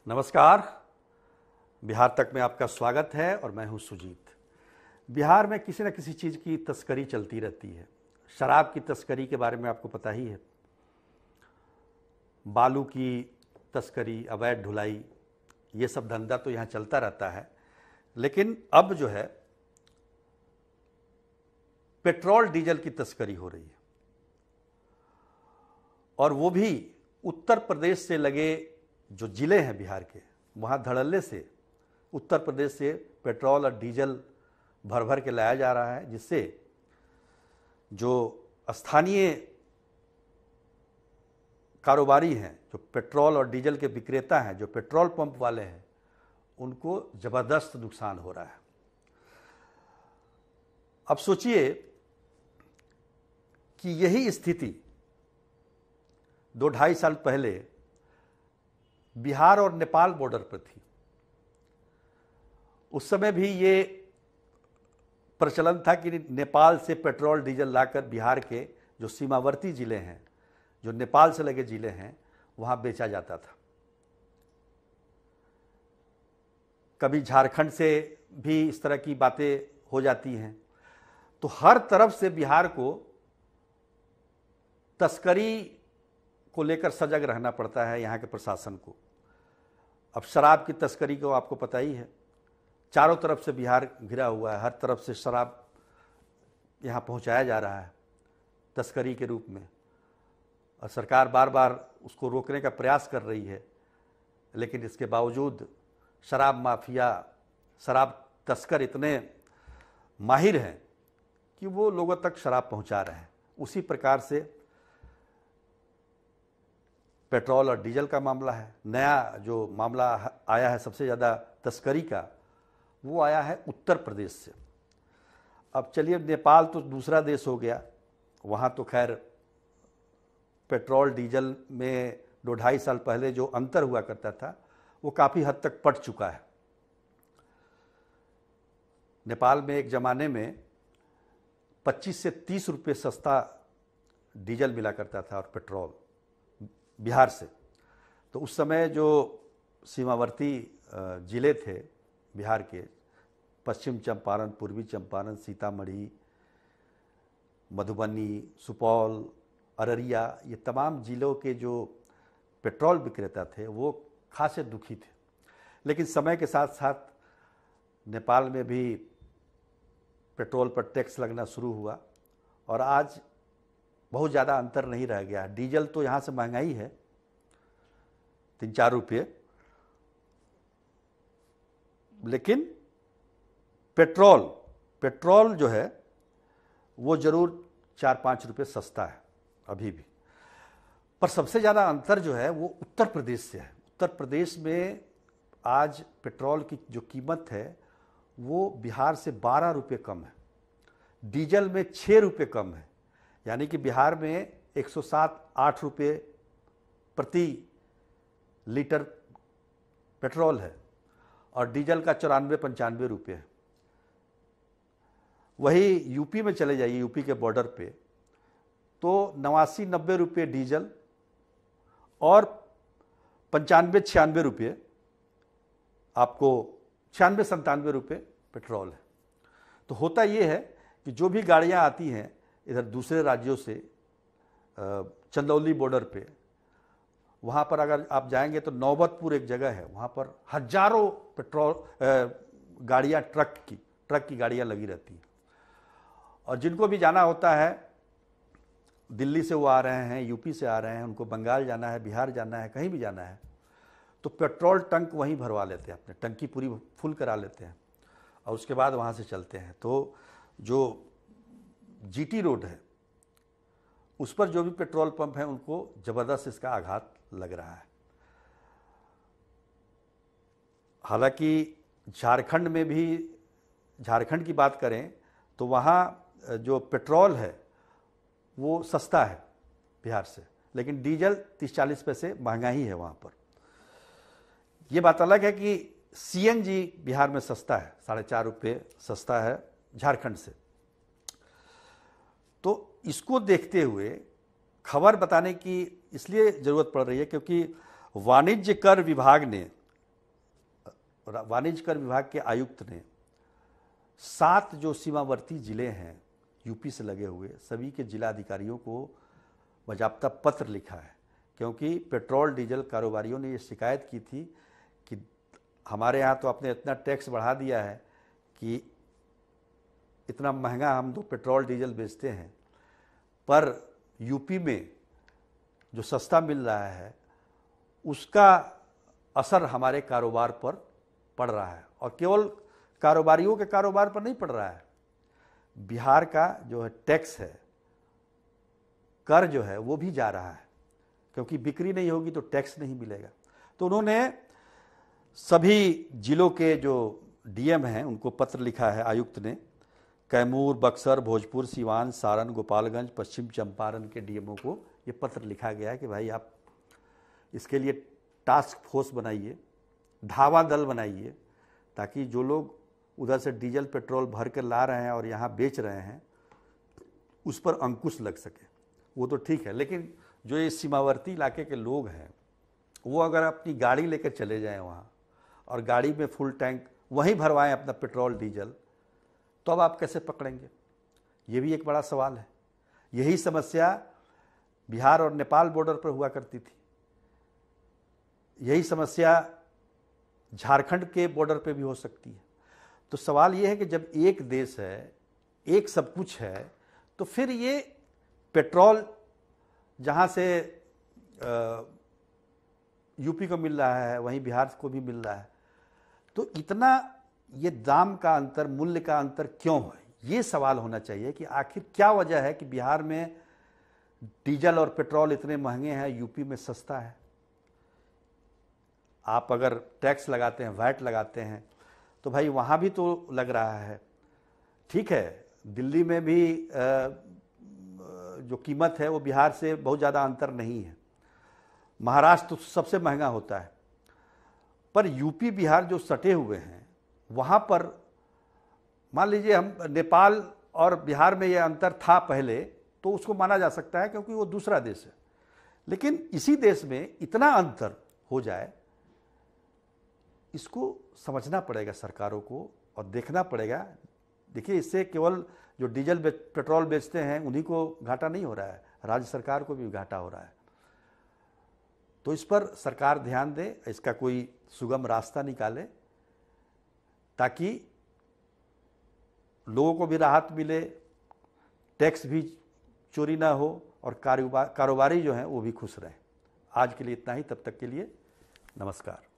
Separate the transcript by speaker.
Speaker 1: नमस्कार। बिहार तक में आपका स्वागत है और मैं हूं सुजीत। बिहार में किसी न किसी चीज़ की तस्करी चलती रहती है। शराब की तस्करी के बारे में आपको पता ही है, बालू की तस्करी, अवैध ढुलाई, ये सब धंधा तो यहाँ चलता रहता है। लेकिन अब जो है पेट्रोल डीजल की तस्करी हो रही है, और वो भी उत्तर प्रदेश से लगे जो ज़िले हैं बिहार के, वहाँ धड़ल्ले से उत्तर प्रदेश से पेट्रोल और डीजल भर भर के लाया जा रहा है, जिससे जो स्थानीय कारोबारी हैं, जो पेट्रोल और डीजल के विक्रेता हैं, जो पेट्रोल पंप वाले हैं, उनको ज़बरदस्त नुकसान हो रहा है। अब सोचिए कि यही स्थिति 2-2.5 साल पहले बिहार और नेपाल बॉर्डर पर थी। उस समय भी ये प्रचलन था कि नेपाल से पेट्रोल डीजल लाकर बिहार के जो सीमावर्ती ज़िले हैं, जो नेपाल से लगे ज़िले हैं, वहाँ बेचा जाता था। कभी झारखंड से भी इस तरह की बातें हो जाती हैं। तो हर तरफ से बिहार को तस्करी को लेकर सजग रहना पड़ता है यहाँ के प्रशासन को। अब शराब की तस्करी को आपको पता ही है, चारों तरफ से बिहार घिरा हुआ है, हर तरफ से शराब यहाँ पहुँचाया जा रहा है तस्करी के रूप में, और सरकार बार बार उसको रोकने का प्रयास कर रही है। लेकिन इसके बावजूद शराब माफिया, शराब तस्कर इतने माहिर हैं कि वो लोगों तक शराब पहुँचा रहे हैं। उसी प्रकार से पेट्रोल और डीजल का मामला है। नया जो मामला आया है सबसे ज़्यादा तस्करी का, वो आया है उत्तर प्रदेश से। अब चलिए, नेपाल तो दूसरा देश हो गया, वहाँ तो खैर पेट्रोल डीजल में 2-2.5 साल पहले जो अंतर हुआ करता था वो काफ़ी हद तक पट चुका है। नेपाल में एक ज़माने में 25 से 30 रुपये सस्ता डीजल मिला करता था और पेट्रोल बिहार से। तो उस समय जो सीमावर्ती ज़िले थे बिहार के, पश्चिम चंपारण, पूर्वी चंपारण, सीतामढ़ी, मधुबनी, सुपौल, अररिया, ये तमाम ज़िलों के जो पेट्रोल विक्रेता थे वो खासे दुखी थे। लेकिन समय के साथ साथ नेपाल में भी पेट्रोल पर टैक्स लगना शुरू हुआ और आज बहुत ज़्यादा अंतर नहीं रह गया। डीजल तो यहाँ से महंगा ही है, 3-4 रुपये, लेकिन पेट्रोल जो है वो ज़रूर 4-5 रुपये सस्ता है अभी भी। पर सबसे ज़्यादा अंतर जो है वो उत्तर प्रदेश से है। उत्तर प्रदेश में आज पेट्रोल की जो कीमत है वो बिहार से 12 रुपये कम है, डीजल में 6 रुपये कम है। यानी कि बिहार में 107-8 रुपये प्रति लीटर पेट्रोल है और डीजल का 94-95 रुपये है। वही यूपी में चले जाइए, यूपी के बॉर्डर पे तो 89-90 रुपये डीजल और 95-96 रुपये, आपको 96-97 रुपये पेट्रोल है। तो होता ये है कि जो भी गाड़ियाँ आती हैं इधर दूसरे राज्यों से, चंदौली बॉर्डर पे, वहाँ पर अगर आप जाएंगे तो नौबतपुर एक जगह है, वहाँ पर हजारों पेट्रोल गाड़ियाँ, ट्रक की गाड़ियाँ लगी रहती हैं। और जिनको भी जाना होता है, दिल्ली से वो आ रहे हैं, यूपी से आ रहे हैं, उनको बंगाल जाना है, बिहार जाना है, कहीं भी जाना है, तो पेट्रोल टंक वहीं भरवा लेते हैं, अपने टंकी पूरी फुल करा लेते हैं और उसके बाद वहाँ से चलते हैं। तो जो जीटी रोड है उस पर जो भी पेट्रोल पंप हैं उनको ज़बरदस्त इसका आघात लग रहा है। हालांकि झारखंड में भी, झारखंड की बात करें तो वहाँ जो पेट्रोल है वो सस्ता है बिहार से, लेकिन डीजल 30-40 पैसे महंगा ही है वहाँ पर। ये बात अलग है कि सीएनजी बिहार में सस्ता है, 4.5 रुपये सस्ता है झारखंड से। तो इसको देखते हुए खबर बताने की इसलिए ज़रूरत पड़ रही है क्योंकि वाणिज्य कर विभाग ने वाणिज्य कर विभाग के आयुक्त ने 7 जो सीमावर्ती जिले हैं यूपी से लगे हुए सभी के जिलाधिकारियों को बाकायदा पत्र लिखा है, क्योंकि पेट्रोल डीजल कारोबारियों ने ये शिकायत की थी कि हमारे यहाँ तो आपने इतना टैक्स बढ़ा दिया है कि इतना महंगा हम तो पेट्रोल डीजल बेचते हैं, पर यूपी में जो सस्ता मिल रहा है उसका असर हमारे कारोबार पर पड़ रहा है। और केवल कारोबारियों के कारोबार पर नहीं पड़ रहा है, बिहार का जो है टैक्स है, कर जो है वो भी जा रहा है, क्योंकि बिक्री नहीं होगी तो टैक्स नहीं मिलेगा। तो उन्होंने सभी जिलों के जो डीएम हैं उनको पत्र लिखा है आयुक्त ने। कैमूर, बक्सर, भोजपुर, सिवान, सारण, गोपालगंज, पश्चिम चंपारण के डीएमओ को ये पत्र लिखा गया है कि भाई आप इसके लिए टास्क फोर्स बनाइए, धावा दल बनाइए, ताकि जो लोग उधर से डीजल पेट्रोल भर कर ला रहे हैं और यहाँ बेच रहे हैं उस पर अंकुश लग सके। वो तो ठीक है, लेकिन जो ये सीमावर्ती इलाके के लोग हैं वो अगर अपनी गाड़ी लेकर चले जाएं वहाँ और गाड़ी में फुल टैंक वहीं भरवाएं अपना पेट्रोल डीजल, तो अब आप कैसे पकड़ेंगे? ये भी एक बड़ा सवाल है। यही समस्या बिहार और नेपाल बॉर्डर पर हुआ करती थी, यही समस्या झारखंड के बॉर्डर पे भी हो सकती है। तो सवाल ये है कि जब एक देश है, एक सब कुछ है, तो फिर ये पेट्रोल जहाँ से यूपी को मिल रहा है वहीं बिहार को भी मिल रहा है, तो इतना ये दाम का अंतर, मूल्य का अंतर क्यों है? ये सवाल होना चाहिए कि आखिर क्या वजह है कि बिहार में डीजल और पेट्रोल इतने महंगे हैं, यूपी में सस्ता है। आप अगर टैक्स लगाते हैं, वैट लगाते हैं, तो भाई वहाँ भी तो लग रहा है। ठीक है, दिल्ली में भी जो कीमत है वो बिहार से बहुत ज़्यादा अंतर नहीं है, महाराष्ट्र तो सबसे महंगा होता है, पर यूपी बिहार जो सटे हुए हैं वहाँ पर मान लीजिए हम नेपाल और बिहार में ये अंतर था पहले, तो उसको माना जा सकता है क्योंकि वो दूसरा देश है। लेकिन इसी देश में इतना अंतर हो जाए, इसको समझना पड़ेगा सरकारों को और देखना पड़ेगा। देखिए, इससे केवल जो डीजल पेट्रोल बेचते हैं उन्हीं को घाटा नहीं हो रहा है, राज्य सरकार को भी घाटा हो रहा है। तो इस पर सरकार ध्यान दे, इसका कोई सुगम रास्ता निकाले ताकि लोगों को भी राहत मिले, टैक्स भी चोरी ना हो और कारोबारी जो हैं वो भी खुश रहें। आज के लिए इतना ही, तब तक के लिए नमस्कार।